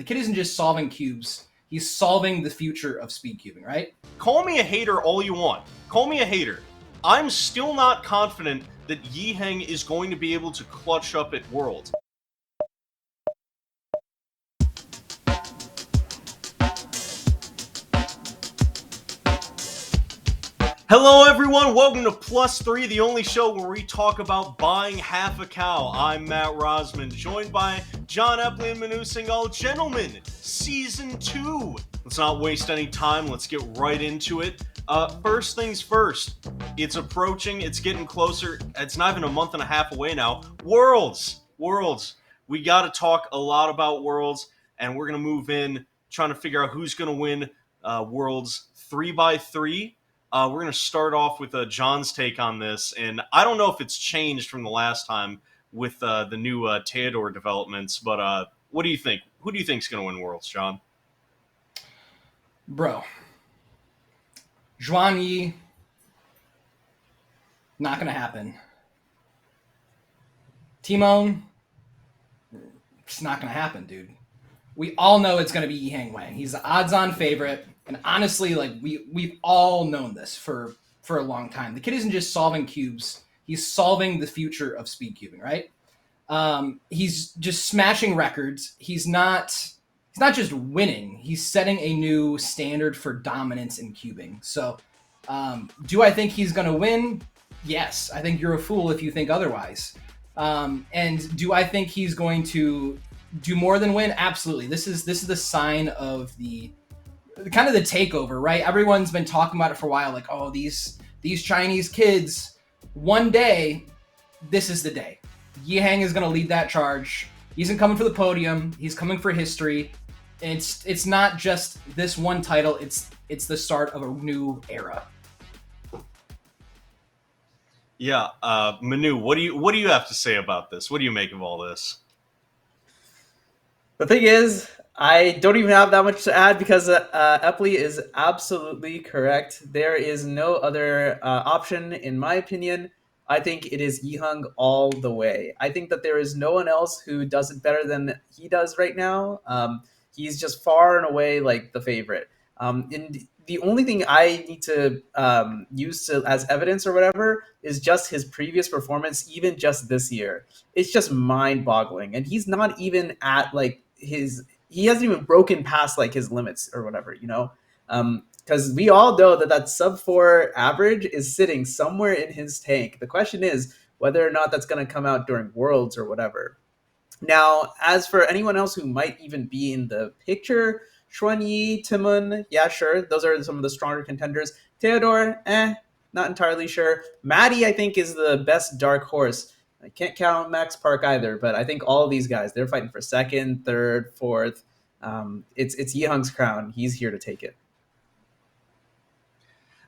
kid isn't just solving cubes. He's solving the future of speed cubing, right? Call me a hater all you want. Call me a hater. I'm still not confident that Yiheng is going to be able to clutch up at Worlds. Hello everyone, welcome to Plus 3, the only show where we talk about buying half a cow. I'm Matt Rosman, joined by John Epley and Manu Singhal. Gentlemen, Season 2! Let's not waste any time, let's get right into it. First things first, it's approaching, it's getting closer, it's not even a month and a half away now. Worlds! We gotta talk a lot about Worlds, and we're gonna move in, trying to figure out who's gonna win Worlds 3x3. We're going to start off with John's take on this, and I don't know if it's changed from the last time with the new Teodor developments, but what do you think? Who do you think is going to win Worlds, John? Bro. Zhuan Yi, not going to happen. Timon, it's not going to happen, dude. We all know it's going to be Yiheng Wang. He's the odds-on favorite, and honestly, like we've all known this for a long time. The kid isn't just solving cubes; he's solving the future of speed cubing, right? He's just smashing records. He's not just winning; he's setting a new standard for dominance in cubing. So, do I think he's going to win? Yes, I think you're a fool if you think otherwise. And do I think he's going to do more than win? Absolutely. This is the sign of the kind of the takeover, right? Everyone's been talking about it for a while, like, oh, these Chinese kids, one day, this is the day. Yiheng is going to lead that charge. He isn't coming for the podium. He's coming for history. It's not just this one title. It's the start of a new era. Yeah, Manu, what do you have to say about this? What do you make of all this? The thing is, I don't even have that much to add because Epley is absolutely correct. There is no other option, in my opinion. I think it is Yiheng all the way. I think that there is no one else who does it better than he does right now. He's just far and away like the favorite. And the only thing I need to use as evidence or whatever is just his previous performance, even just this year. It's just mind-boggling, and he's not even at like he hasn't even broken past like his limits or whatever, you know, because we all know that sub 4 average is sitting somewhere in his tank. The question is whether or not that's going to come out during Worlds or whatever. Now, as for anyone else who might even be in the picture, Zhuan Yi, Timon, yeah, sure, those are some of the stronger contenders. Teodor, not entirely sure. Maddie, I think, is the best dark horse. I can't count Max Park either, but I think all of these guys, they're fighting for second, third, fourth. It's Yiheng's crown. He's here to take it.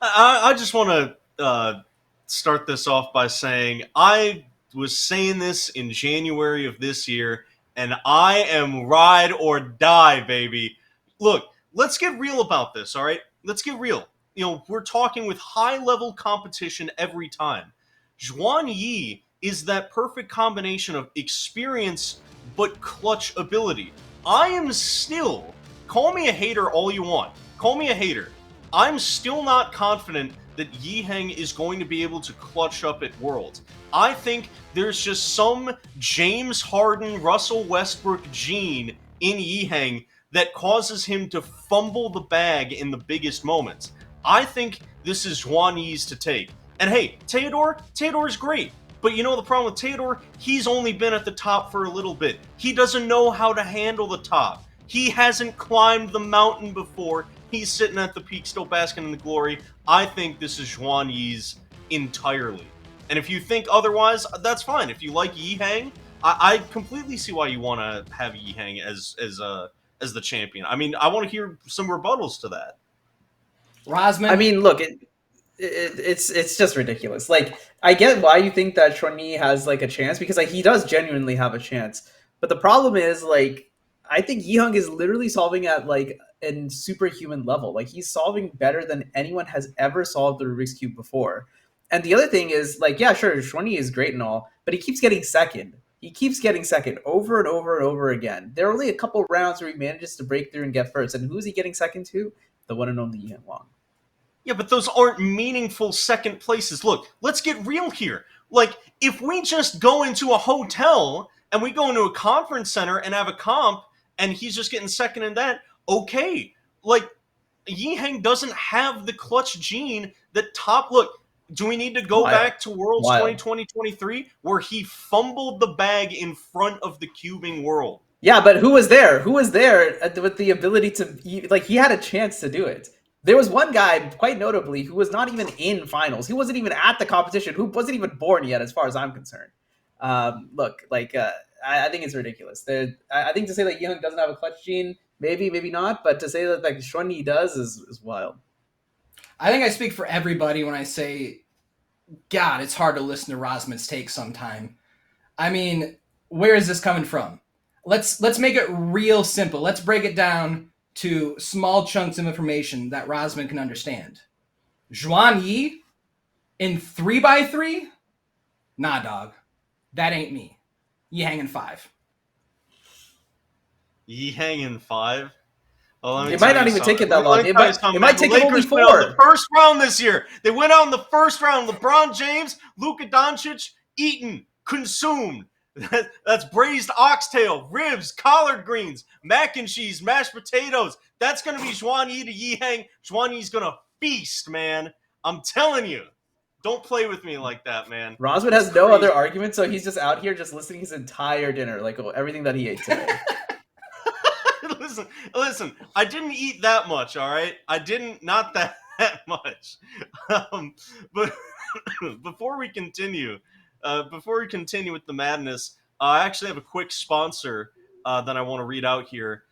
I just want to start this off by saying I was saying this in January of this year, and I am ride or die, baby. Look, let's get real about this, all right? Let's get real. You know, we're talking with high-level competition every time. Zhuan Yi is that perfect combination of experience but clutch ability. I am still, call me a hater all you want, call me a hater, I'm still not confident that Yiheng is going to be able to clutch up at Worlds. I think there's just some James Harden, Russell Westbrook gene in Yiheng that causes him to fumble the bag in the biggest moments. I think this is Zhuan Yi's to take. And hey, Teodor is great. But you know the problem with Teodor? He's only been at the top for a little bit. He doesn't know how to handle the top. He hasn't climbed the mountain before. He's sitting at the peak still basking in the glory. I think this is Zhuan Yi's entirely. And if you think otherwise, that's fine. If you like Yiheng, I completely see why you want to have Yiheng as the champion. I mean, I want to hear some rebuttals to that. Rosman? I mean, look, it's just ridiculous. Like, I get why you think that Zhuan Yi has like a chance, because like he does genuinely have a chance. But the problem is, like, I think Yiheng is literally solving at like a superhuman level. Like, he's solving better than anyone has ever solved the Rubik's Cube before. And the other thing is, like, yeah, sure, Zhuan Yi is great and all, but he keeps getting second. He keeps getting second over and over and over again. There are only a couple rounds where he manages to break through and get first. And who's he getting second to? The one and only Yihan Wang. Yeah, but those aren't meaningful second places. Look, let's get real here. Like, if we just go into a hotel and we go into a conference center and have a comp and he's just getting second in that, okay. Like, Yihang doesn't have the clutch gene that top. Look, do we need to go back to Worlds 2020-23 where he fumbled the bag in front of the cubing world? Yeah, but who was there? Who was there with the ability to, like, he had a chance to do it. There was one guy, quite notably, who was not even in finals. He wasn't even at the competition, who wasn't even born yet, as far as I'm concerned. Look, like, I think it's ridiculous. I think to say that Young doesn't have a clutch gene, maybe, maybe not, but to say that like Xuanyi does is wild. I think I speak for everybody when I say, God, it's hard to listen to Rosman's take sometime. I mean, where is this coming from? Let's make it real simple. Let's break it down to small chunks of information that Rosman can understand. Xuanyi in 3x3? Nah, dog. That ain't me. You hanging 5. Yihang in 5? Well, it might not even take it that long. It might take it only 4. The first round this year. They went out in the first round. LeBron James, Luka Doncic, eaten, consumed. That's braised oxtail, ribs, collard greens, mac and cheese, mashed potatoes. That's going to be Xuanyi to Yihang. Xuanyi's going to feast, man. I'm telling you. Don't play with me like that, man. Rosman has no other argument, so he's just out here just listening his entire dinner, like everything that he ate today. Listen, I didn't eat that much, all right? I didn't, not that much. But before we continue with the madness, I actually have a quick sponsor that I want to read out here.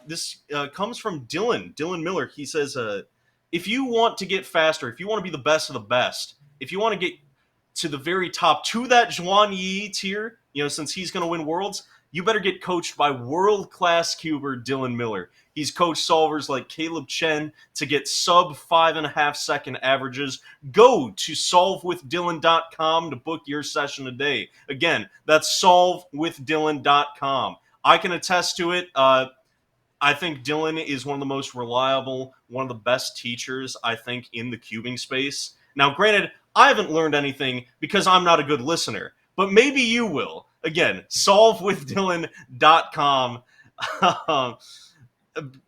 This comes from Dylan Miller. He says, if you want to get faster, if you want to be the best of the best, if you want to get to the very top, to that Xuanyi tier, since he's going to win Worlds, you better get coached by world-class cuber Dylan Miller. He's coached solvers like Caleb Chen to get sub 5.5 second averages. Go to solvewithdylan.com to book your session today. Again, that's solvewithdylan.com. I can attest to it. I think Dylan is one of the most reliable, one of the best teachers, I think, in the cubing space. Now, granted, I haven't learned anything because I'm not a good listener, but maybe you will. Again, solvewithdylan.com.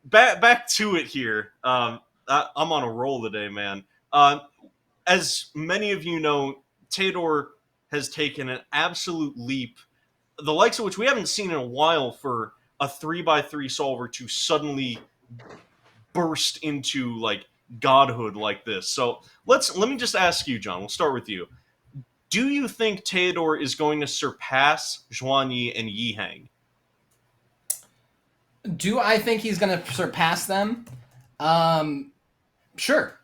Back to it here. I'm on a roll today, man. As many of you know, Teodor has taken an absolute leap, the likes of which we haven't seen in a while, for a 3x3 solver to suddenly burst into like godhood like this. So let me just ask you, John. We'll start with you. Do you think Teodor is going to surpass Xuanyi and Yihang? Do I think he's going to surpass them? Sure.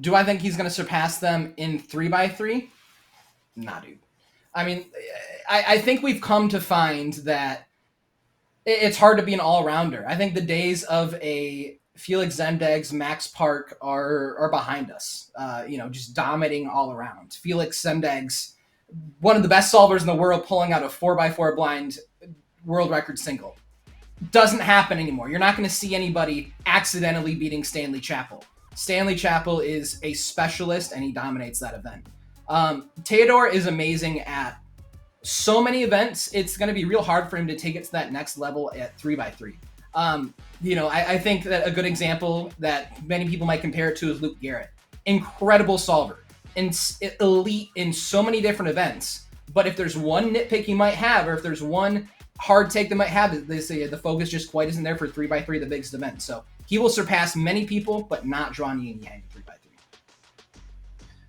Do I think he's going to surpass them in 3x3? Nah, dude. I mean, I think we've come to find that it's hard to be an all-rounder. I think the days of a Felix Zemdeg's Max Park are behind us. Just dominating all around. Felix Zemdeg's one of the best solvers in the world, pulling out a 4x4 blind world record single. Doesn't happen anymore. You're not going to see anybody accidentally beating Stanley Chappell. Stanley Chappell is a specialist, and he dominates that event. Teodor is amazing at so many events. It's going to be real hard for him to take it to that next level at 3x3. I think that a good example that many people might compare it to is Luke Garrett. Incredible solver. And elite in so many different events. But if there's one nitpick you might have, or if there's one hard take they might have, they say the focus just quite isn't there for 3x3, the biggest event. So he will surpass many people, but not Xuanyi and Yang 3x3.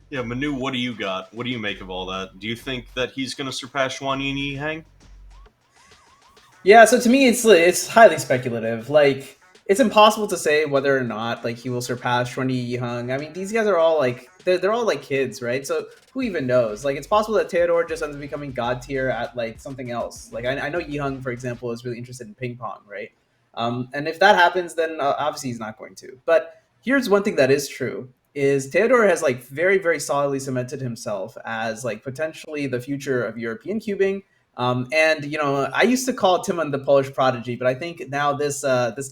Yeah, Manu, what do you got? What do you make of all that? Do you think that he's going to surpass Xuanyi and Yihang? Yeah, so to me, it's highly speculative. Like, it's impossible to say whether or not like he will surpass Xuanyi Yihang. I mean, these guys are all like they're all like kids, right? So who even knows? Like, it's possible that Teodor just ends up becoming god tier at like something else. Like, I know Yihang, for example, is really interested in ping pong, right? And if that happens, then obviously he's not going to. But here's one thing that is true: is Teodor has like very, very solidly cemented himself as like potentially the future of European cubing, And I used to call Timon the Polish prodigy, but I think now this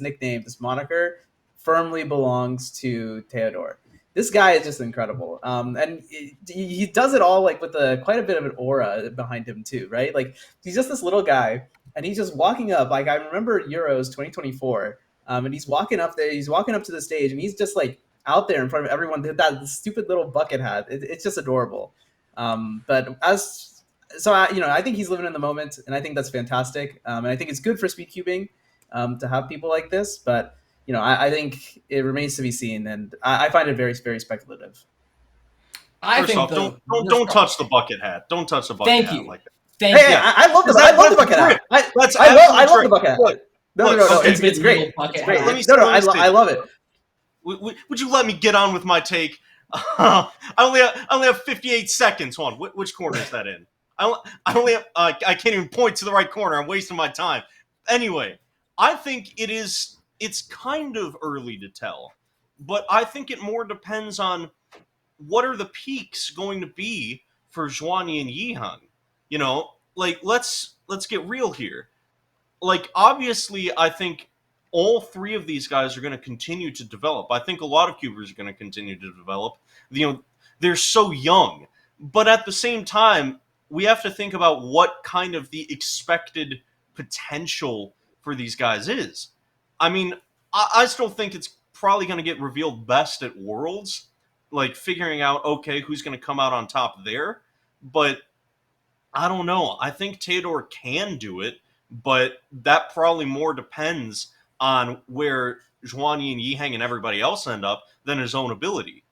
nickname, this moniker, firmly belongs to Teodor. This guy is just incredible, and he does it all like with quite a bit of an aura behind him too, right? Like he's just this little guy, and he's just walking up. Like I remember Euros 2024, and he's walking up there. He's walking up to the stage, and he's just like out there in front of everyone. That stupid little bucket hat. It's just adorable. But as so I think he's living in the moment, and I think that's fantastic. And I think it's good for speedcubing to have people like this. But I think it remains to be seen, and I find it very, very speculative. First off, don't touch the bucket hat. Don't touch the bucket hat like that. Thank you. I love the bucket hat. I love the bucket hat. No. It's great. It's great. I love it. Would you let me get on with my take? I only have 58 seconds. Hold on. Which corner is that in? I can't even point to the right corner. I'm wasting my time. Anyway, I think it's kind of early to tell, but I think it more depends on what are the peaks going to be for Zhuanyi and Yiheng. Like let's get real here. Like obviously, I think all three of these guys are going to continue to develop. I think a lot of cubers are going to continue to develop. They're so young, but at the same time, we have to think about what kind of the expected potential for these guys is. I mean, I still think it's probably going to get revealed best at Worlds, like figuring out, okay, who's going to come out on top there. But I don't know. I think Teodor can do it, but that probably more depends on where Zhuanyi and Yiheng and everybody else end up than his own ability.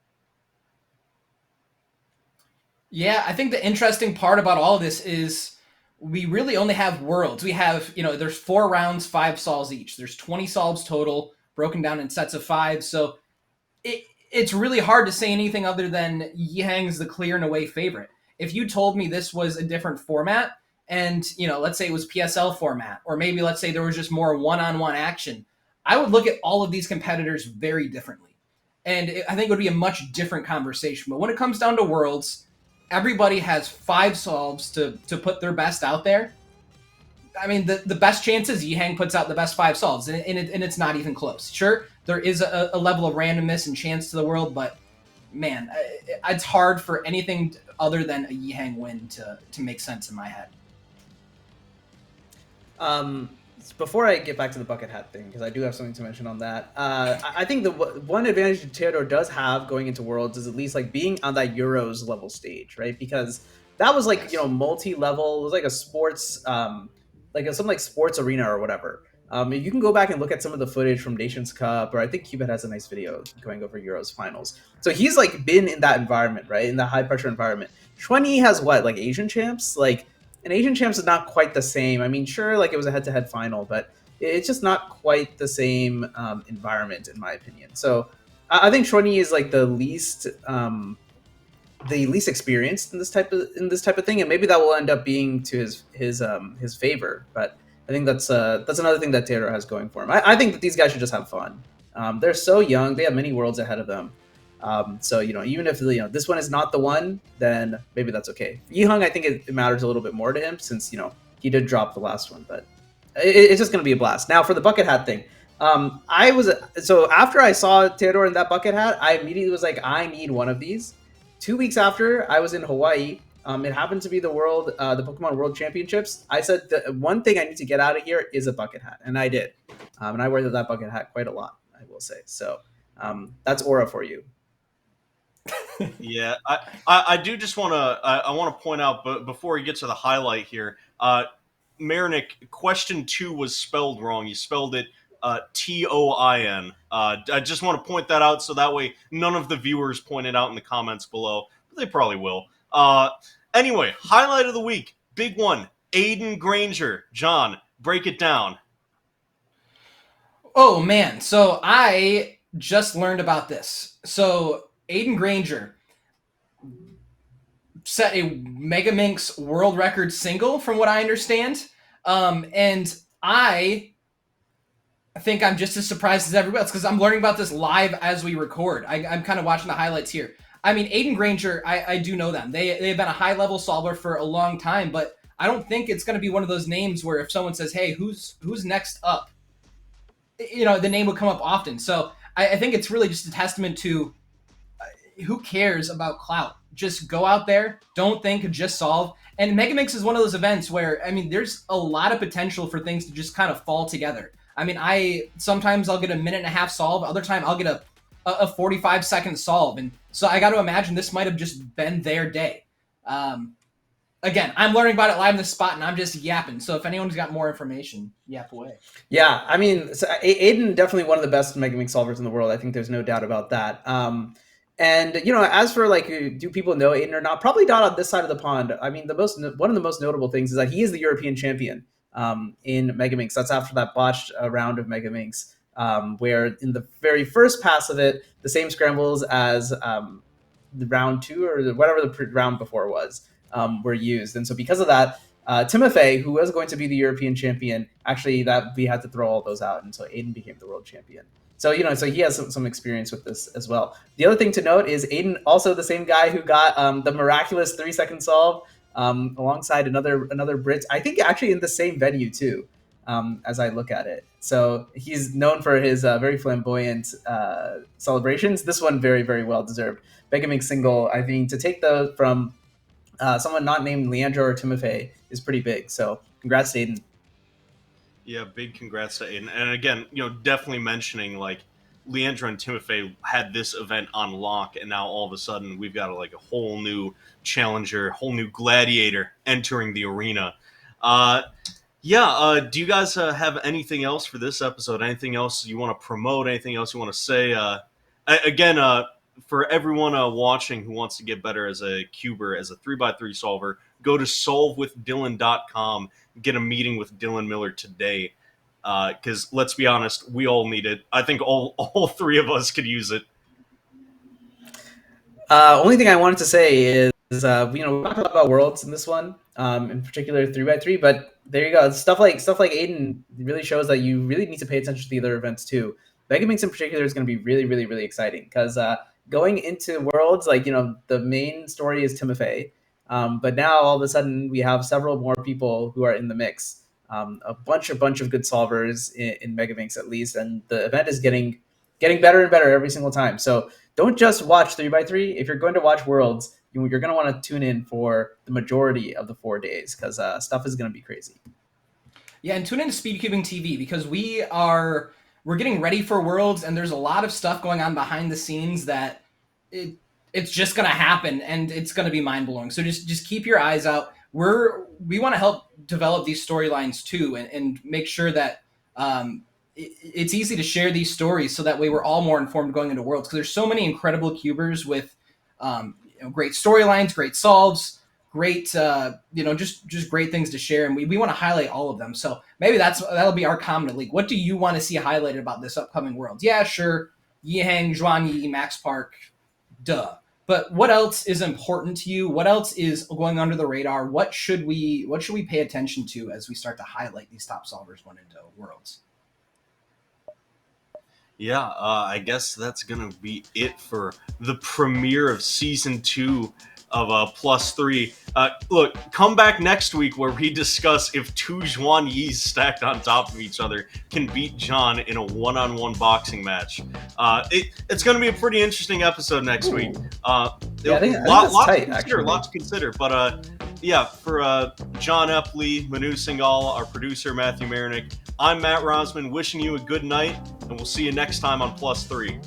Yeah, I think the interesting part about all of this is we really only have Worlds. We have, there's 4 rounds, 5 solves each. There's 20 solves total, broken down in sets of 5. So it's really hard to say anything other than Yiheng's the clear and away favorite. If you told me this was a different format, and, let's say it was PSL format, or maybe let's say there was just more one-on-one action, I would look at all of these competitors very differently. And I think it would be a much different conversation. But when it comes down to Worlds, everybody has 5 solves to put their best out there. I mean, the best chance is Yiheng puts out the best 5 solves, and it's not even close. Sure, there is a level of randomness and chance to the world, but man, it's hard for anything other than a Yiheng win to make sense in my head. Before I get back to the bucket hat thing, because I do have something to mention on that, I think the one advantage that Teodor does have going into Worlds is at least like being on that Euros level stage, right? Because that was like multi-level. It was like a sports, some sports arena or whatever. You can go back and look at some of the footage from Nations Cup, or I think Cubit has a nice video going over Euros finals. So he's like been in that environment, right? In that high pressure environment. Zhuanyi has what, like Asian champs, like. And Asian Champs is not quite the same. I mean, sure, like it was a head-to-head final, but it's just not quite the same environment, in my opinion. So I think Zhuanyi is like the least experienced in this type of thing, and maybe that will end up being to his favor. But I think that's another thing that Teodor has going for him. I think that these guys should just have fun. They're so young; they have many worlds ahead of them. So even if this one is not the one, then maybe that's okay. Yiheng, I think it matters a little bit more to him since he did drop the last one, but it's just going to be a blast. Now for the bucket hat thing, so after I saw Teodor in that bucket hat, I immediately was like, I need one of these. 2 weeks after, I was in Hawaii. It happened to be the Pokemon World Championships. I said the one thing I need to get out of here is a bucket hat, and I did. And I wear that bucket hat quite a lot, I will say. So that's Aura for you. Yeah, I do just want to I want to point out, but before we get to the highlight here, Marinick, question 2 was spelled wrong. You spelled it Toin. I just want to point that out so that way none of the viewers point it out in the comments below. But they probably will. Anyway, highlight of the week, big one, Aiden Granger. John, break it down. Oh man, so I just learned about this. So Aiden Granger set a Mega Minx world record single, from what I understand. And I think I'm just as surprised as everybody else because I'm learning about this live as we record. I'm kind of watching the highlights here. I mean, Aiden Granger, I do know them. They've been a high-level solver for a long time, but I don't think it's going to be one of those names where if someone says, "Hey, who's next up," the name would come up often. So I think it's really just a testament to who cares about clout. Just go out there, don't think, just solve. And Megamix is one of those events where there's a lot of potential for things to just kind of fall together. I sometimes I'll get a minute and a half solve, other time I'll get a 45-second solve, and so I got to imagine this might have just been their day. Again, I'm learning about it live in the spot, and I'm just yapping. So if anyone's got more information, yap away. Yeah, so Aiden, definitely one of the best Megamix solvers in the world. I think there's no doubt about that. And as for like, do people know Aiden or not? Probably not on this side of the pond. One of the most notable things is that he is the European champion in Megamix. That's after that botched round of Megamix, where in the very first pass of it, the same scrambles as the round 2 or whatever the round before was were used. And so because of that, Timofey, who was going to be the European champion, actually that we had to throw all those out, and so Aiden became the world champion. So so he has some experience with this as well. The other thing to note is Aiden, also the same guy who got the miraculous 3-second solve alongside another Brit. I think actually in the same venue too, as I look at it. So he's known for his very flamboyant celebrations. This one very, very well deserved. Megamix single, I think, to take those from someone not named Leandro or Timofey is pretty big. So congrats to Aiden. Yeah, big congrats to Aiden. And again, definitely mentioning like Leandro and Timofey had this event on lock, and now all of a sudden we've got a whole new challenger, whole new gladiator entering the arena. Do you guys have anything else for this episode? Anything else you want to promote? Anything else you want to say? For everyone watching who wants to get better as a cuber, as a 3x3 solver, go to solvewithdylan.com. Get a meeting with Dylan Miller today. Because let's be honest, we all need it. I think all three of us could use it. Only thing I wanted to say is, we talked a lot about worlds in this one, in particular 3x3, but there you go. Stuff like Aiden really shows that you really need to pay attention to the other events too. Megamix in particular is going to be really, really, really exciting because going into worlds, the main story is Timofey, but now all of a sudden we have several more people who are in the mix. A bunch of good solvers in Megamix at least, and the event is getting better and better every single time. So don't just watch 3x3. If you're going to watch Worlds, you're going to want to tune in for the majority of the 4 days because stuff is going to be crazy. Yeah, and tune into SpeedcubingTv because we're getting ready for Worlds, and there's a lot of stuff going on behind the scenes that it's just going to happen, and it's going to be mind-blowing. So just keep your eyes out. We want to help develop these storylines too, and make sure that it's easy to share these stories so that way we're all more informed going into Worlds, because there's so many incredible cubers with great storylines, great solves, great just great things to share, and we want to highlight all of them. So maybe that'll be our comment league. What do you want to see highlighted about this upcoming Worlds? Yeah, sure, Yihang, Zhuanyi, Max Park, duh. But what else is important to you? What else is going under the radar? What should we pay attention to as we start to highlight these top solvers going into Worlds? Yeah, I guess that's going to be it for the premiere of Season 2 of Plus 3. Look, come back next week where we discuss if two Zhuanyis stacked on top of each other can beat John in a one-on-one boxing match. It's going to be a pretty interesting episode next week. I think that's tight, actually. Lot to consider. But for John Epley, Manu Singhal, our producer Matthew Marinick, I'm Matt Rosman, wishing you a good night, and we'll see you next time on Plus 3.